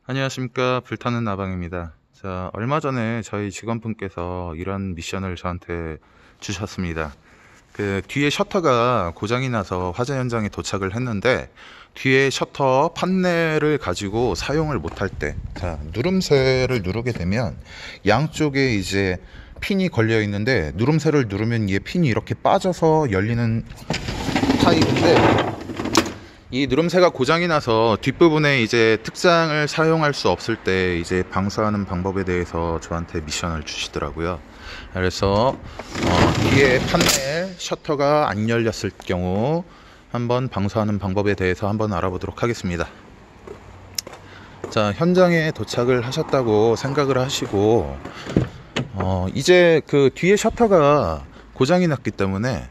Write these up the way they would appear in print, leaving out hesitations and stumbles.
안녕하십니까. 불타는 나방입니다. 자, 얼마 전에 저희 직원분께서 이런 미션을 저한테 주셨습니다. 그 뒤에 셔터가 고장이 나서 화재 현장에 도착을 했는데, 뒤에 셔터 판넬을 가지고 사용을 못할 때, 자, 누름쇠를 누르게 되면 양쪽에 이제 핀이 걸려 있는데, 누름쇠를 누르면 이 핀이 이렇게 빠져서 열리는 타입인데, 이 누름쇠가 고장이 나서 뒷부분에 이제 특장을 사용할 수 없을 때 이제 방수하는 방법에 대해서 저한테 미션을 주시더라고요. 그래서 뒤에 판넬 셔터가 안 열렸을 경우 한번 방수하는 방법에 대해서 한번 알아보도록 하겠습니다. 자, 현장에 도착을 하셨다고 생각을 하시고 이제 그 뒤에 셔터가 고장이 났기 때문에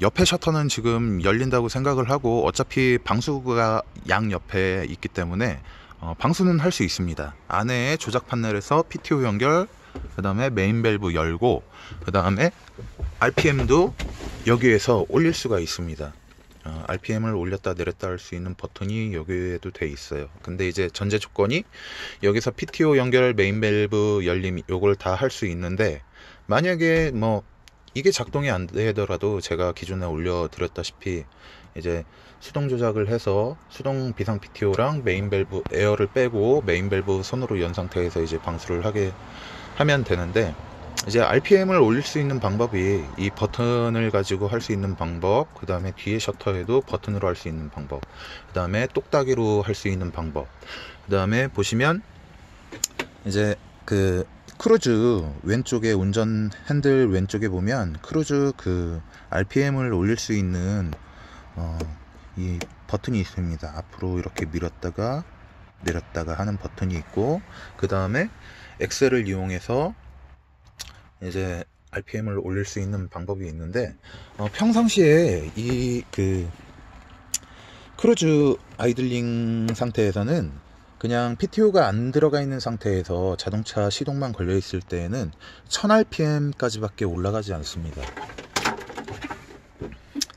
옆에 셔터는 지금 열린다고 생각을 하고, 어차피 방수구가 양 옆에 있기 때문에 방수는 할 수 있습니다. 안에 조작 판넬에서 PTO 연결, 그 다음에 메인 밸브 열고, 그 다음에 RPM도 여기에서 올릴 수가 있습니다. RPM을 올렸다 내렸다 할 수 있는 버튼이 여기에도 돼 있어요. 근데 이제 전제 조건이 여기서 PTO 연결, 메인 밸브 열림 요걸 다 할 수 있는데, 만약에 뭐 이게 작동이 안 되더라도 제가 기존에 올려드렸다시피 이제 수동 조작을 해서 수동 비상 PTO랑 메인 밸브 에어를 빼고 메인 밸브 손으로 연 상태에서 이제 방수를 하게 하면 되는데, 이제 RPM을 올릴 수 있는 방법이 이 버튼을 가지고 할 수 있는 방법, 그 다음에 뒤에 셔터에도 버튼으로 할 수 있는 방법, 그 다음에 똑딱이로 할 수 있는 방법, 그 다음에 보시면 이제 그 크루즈 왼쪽에, 운전 핸들 왼쪽에 보면 크루즈 그 RPM을 올릴 수 있는 이 버튼이 있습니다. 앞으로 이렇게 밀었다가 내렸다가 하는 버튼이 있고, 그 다음에 엑셀을 이용해서 이제 RPM을 올릴 수 있는 방법이 있는데, 평상시에 이 그 크루즈 아이들링 상태에서는 그냥 PTO가 안 들어가 있는 상태에서 자동차 시동만 걸려 있을 때에는 1000rpm 까지 밖에 올라가지 않습니다.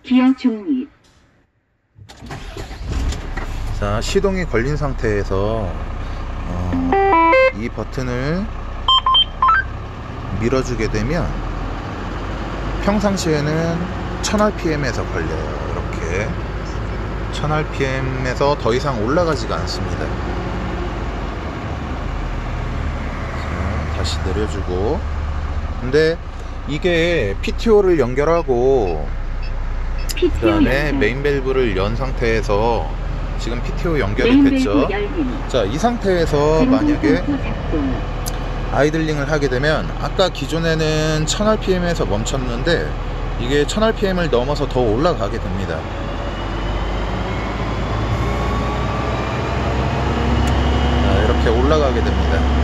기어 종이. 자, 시동이 걸린 상태에서 이 버튼을 밀어주게 되면 평상시에는 1000rpm에서 걸려요. 이렇게 1000rpm에서 더 이상 올라가지가 않습니다. 다시 내려주고, 근데 이게 PTO를 연결하고 그 다음에 메인 밸브를 연 상태에서 지금 PTO 연결이 됐죠. 자, 이 상태에서 만약에 아이들링을 하게 되면, 아까 기존에는 1000rpm에서 멈췄는데 이게 1000rpm을 넘어서 더 올라가게 됩니다. 자, 이렇게 올라가게 됩니다.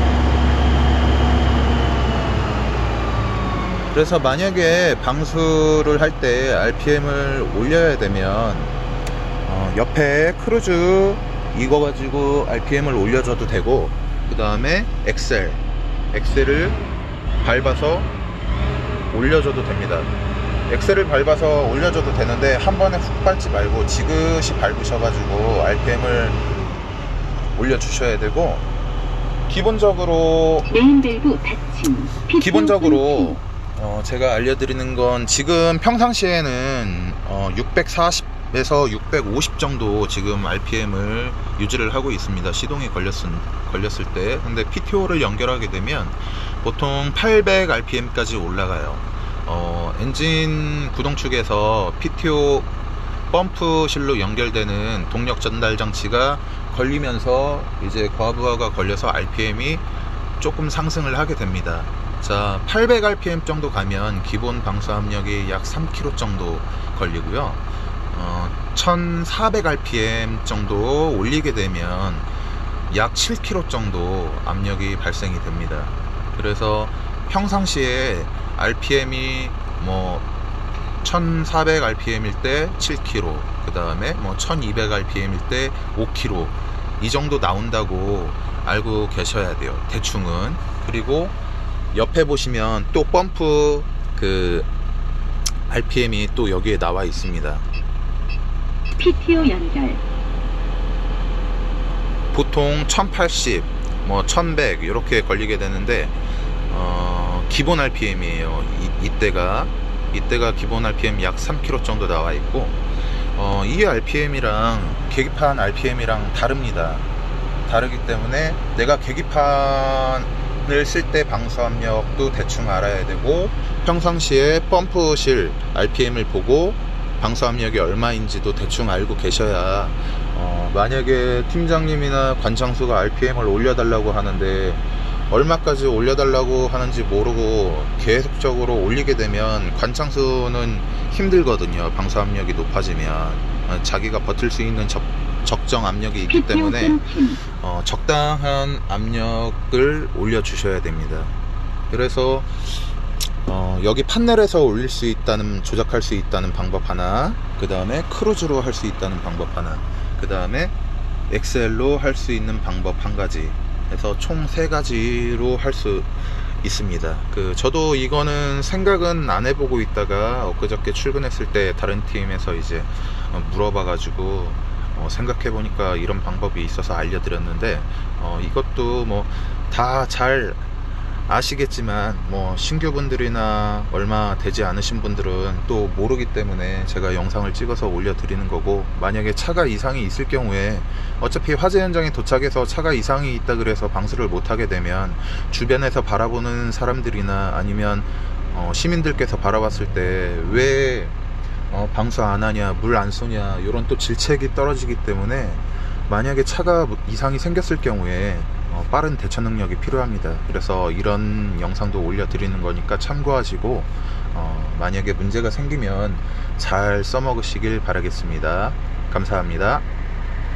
그래서 만약에 방수를 할 때 RPM을 올려야 되면 옆에 크루즈 이거 가지고 RPM을 올려줘도 되고, 그 다음에 엑셀을 밟아서 올려줘도 됩니다. 엑셀을 밟아서 올려줘도 되는데, 한 번에 훅 밟지 말고 지그시 밟으셔가지고 RPM을 올려주셔야 되고, 기본적으로 제가 알려드리는 건, 지금 평상시에는 640에서 650 정도 지금 RPM을 유지를 하고 있습니다. 시동이 걸렸을 때. 근데 PTO를 연결하게 되면 보통 800rpm까지 올라가요. 엔진 구동축에서 PTO 펌프실로 연결되는 동력 전달 장치가 걸리면서 이제 과부하가 걸려서 RPM이 조금 상승을 하게 됩니다. 자, 800rpm 정도 가면 기본 방수 압력이 약 3kg 정도 걸리고요. 1400rpm 정도 올리게 되면 약 7kg 정도 압력이 발생이 됩니다. 그래서 평상시에 RPM이 뭐 1400rpm일 때 7kg, 그 다음에 뭐 1200rpm일 때 5kg 이 정도 나온다고 알고 계셔야 돼요, 대충은. 그리고 옆에 보시면 또 펌프 그 RPM이 또 여기에 나와 있습니다. PTO 연결. 보통 1080, 뭐 1100 이렇게 걸리게 되는데 기본 RPM이에요. 이때가 기본 RPM 약 3km 정도 나와 있고, 이 RPM이랑 계기판 RPM이랑 다릅니다. 다르기 때문에 내가 계기판을 쓸 때 방수 압력도 대충 알아야 되고, 평상시에 펌프실 RPM을 보고 방수 압력이 얼마인지도 대충 알고 계셔야 만약에 팀장님이나 관장수가 RPM을 올려달라고 하는데 얼마까지 올려달라고 하는지 모르고 계속적으로 올리게 되면 관장수는 힘들거든요. 방수 압력이 높아지면 자기가 버틸 수 있는 적정 압력이 있기 때문에 적당한 압력을 올려 주셔야 됩니다. 그래서 여기 판넬에서 올릴 수 있다는, 조작할 수 있다는 방법 하나, 그 다음에 크루즈로 할 수 있다는 방법 하나, 그 다음에 엑셀로 할 수 있는 방법 한 가지 해서 총 3가지로 할 수 있습니다. 저도 이거는 생각은 안 해보고 있다가 엊그저께 출근했을 때 다른 팀에서 이제 물어봐 가지고 생각해보니까 이런 방법이 있어서 알려드렸는데, 이것도 뭐 다 잘 아시겠지만 뭐 신규분들이나 얼마 되지 않으신 분들은 또 모르기 때문에 제가 영상을 찍어서 올려드리는 거고, 만약에 차가 이상이 있을 경우에 어차피 화재 현장에 도착해서 차가 이상이 있다 그래서 방수를 못하게 되면 주변에서 바라보는 사람들이나 아니면 시민들께서 바라봤을 때 왜 방수 안 하냐, 물 안 쏘냐, 이런 또 질책이 떨어지기 때문에 만약에 차가 이상이 생겼을 경우에 빠른 대처 능력이 필요합니다. 그래서 이런 영상도 올려드리는 거니까 참고하시고 만약에 문제가 생기면 잘 써먹으시길 바라겠습니다. 감사합니다.